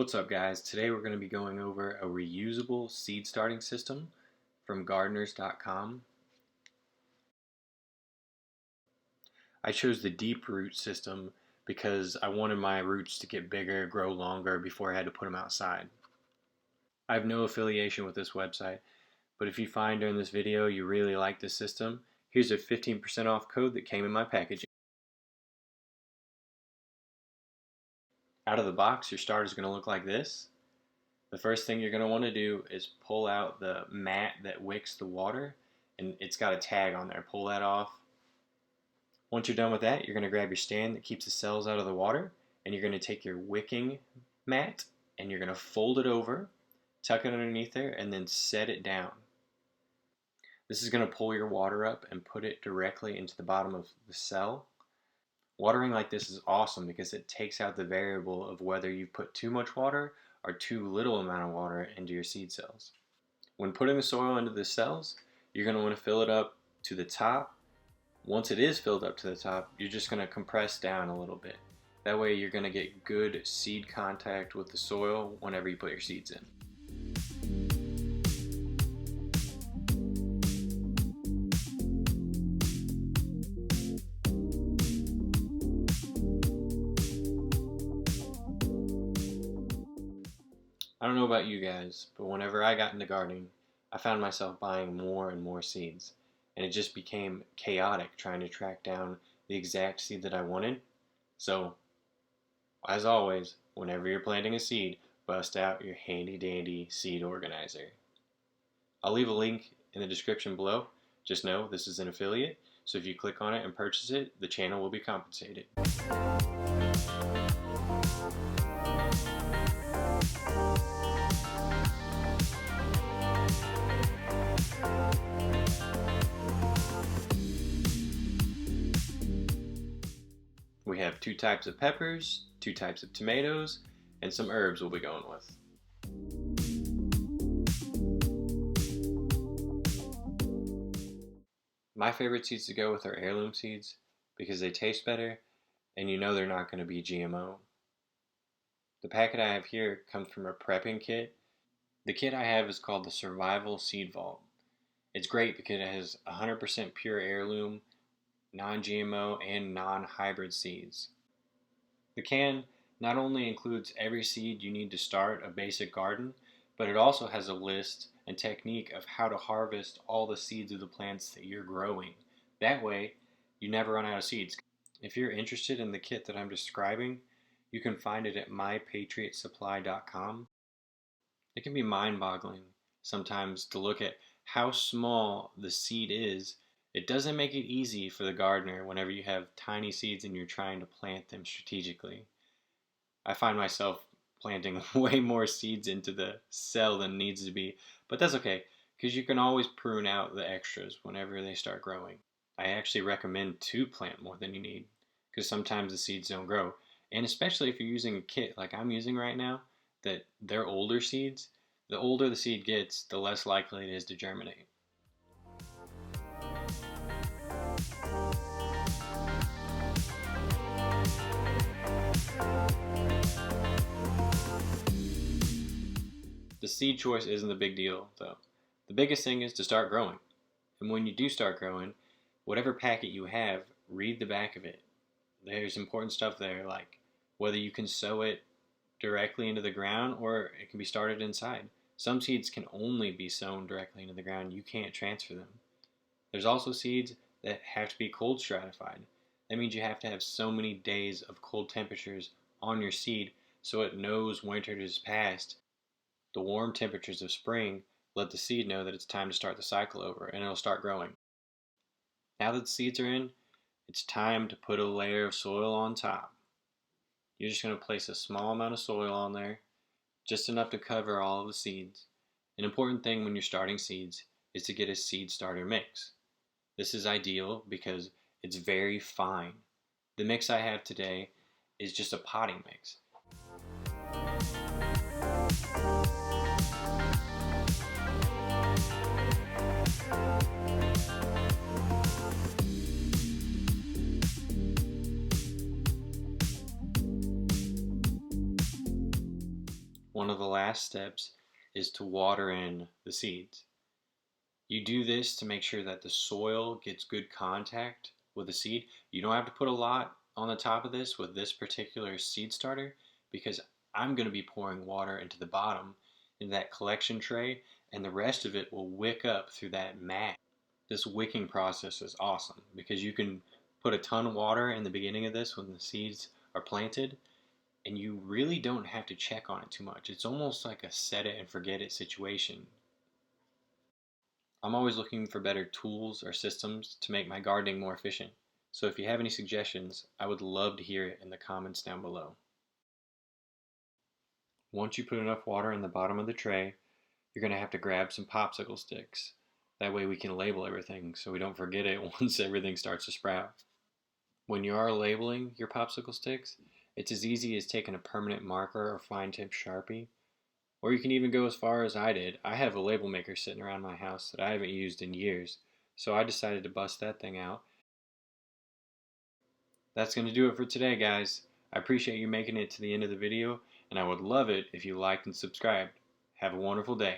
What's up, guys? Today we're going to be going over a reusable seed starting system from gardeners.com. I chose the deep root system because I wanted my roots to get bigger, grow longer before I had to put them outside. I have no affiliation with this website, but if you find during this video you really like this system, here's a 15% off code that came in my packaging. Out of the box, your starter is going to look like this. The first thing you're going to want to do is pull out the mat that wicks the water, and it's got a tag on there. Pull that off. Once you're done with that, you're going to grab your stand that keeps the cells out of the water, and you're going to take your wicking mat and you're going to fold it over, tuck it underneath there, and then set it down. This is going to pull your water up and put it directly into the bottom of the cell. Watering like this is awesome because it takes out the variable of whether you put too much water or too little amount of water into your seed cells. When putting the soil into the cells, you're going to want to fill it up to the top. Once it is filled up to the top, you're just going to compress down a little bit. That way you're going to get good seed contact with the soil whenever you put your seeds in. I don't know about you guys, but whenever I got into gardening, I found myself buying more and more seeds, and it just became chaotic trying to track down the exact seed that I wanted. So, as always, whenever you're planting a seed, bust out your handy dandy seed organizer. I'll leave a link in the description below. Just know this is an affiliate, so if you click on it and purchase it, the channel will be compensated. We have 2 types of peppers, 2 types of tomatoes, and some herbs we'll be going with. My favorite seeds to go with are heirloom seeds because they taste better and you know they're not going to be GMO. The packet I have here comes from a prepping kit. The kit I have is called the Survival Seed Vault. It's great because it has 100% pure heirloom, non-GMO, and non-hybrid seeds. The can not only includes every seed you need to start a basic garden, but it also has a list and technique of how to harvest all the seeds of the plants that you're growing. That way, you never run out of seeds. If you're interested in the kit that I'm describing, you can find it at mypatriotsupply.com. It can be mind-boggling sometimes to look at how small the seed is. It doesn't make it easy for the gardener whenever you have tiny seeds and you're trying to plant them strategically. I find myself planting way more seeds into the cell than needs to be, but that's okay because you can always prune out the extras whenever they start growing. I actually recommend to plant more than you need because sometimes the seeds don't grow, and especially if you're using a kit like I'm using right now, that they're older seeds. The older the seed gets, the less likely it is to germinate. The seed choice isn't the big deal, though. The biggest thing is to start growing. And when you do start growing, whatever packet you have, read the back of it. There's important stuff there, like whether you can sow it directly into the ground or it can be started inside. Some seeds can only be sown directly into the ground. You can't transfer them. There's also seeds that have to be cold stratified. That means you have to have so many days of cold temperatures on your seed so it knows winter is past. The warm temperatures of spring let the seed know that it's time to start the cycle over, and it'll start growing. Now that the seeds are in, it's time to put a layer of soil on top. You're just going to place a small amount of soil on there, just enough to cover all of the seeds. An important thing when you're starting seeds is to get a seed starter mix. This is ideal because it's very fine. The mix I have today is just a potting mix. one of the last steps is to water in the seeds. You do this to make sure that the soil gets good contact with the seed. You don't have to put a lot on the top of this with this particular seed starter because I'm going to be pouring water into the bottom in that collection tray, and the rest of it will wick up through that mat. This wicking process is awesome because you can put a ton of water in the beginning of this when the seeds are planted, and you really don't have to check on it too much. It's almost like a set it and forget it situation. I'm always looking for better tools or systems to make my gardening more efficient. So if you have any suggestions, I would love to hear it in the comments down below. Once you put enough water in the bottom of the tray, you're going to have to grab some popsicle sticks. That way we can label everything so we don't forget it once everything starts to sprout. When you are labeling your popsicle sticks, it's as easy as taking a permanent marker or fine tip Sharpie. Or you can even go as far as I did. I have a label maker sitting around my house that I haven't used in years, so I decided to bust that thing out. That's going to do it for today, guys. I appreciate you making it to the end of the video, and I would love it if you liked and subscribed. Have a wonderful day.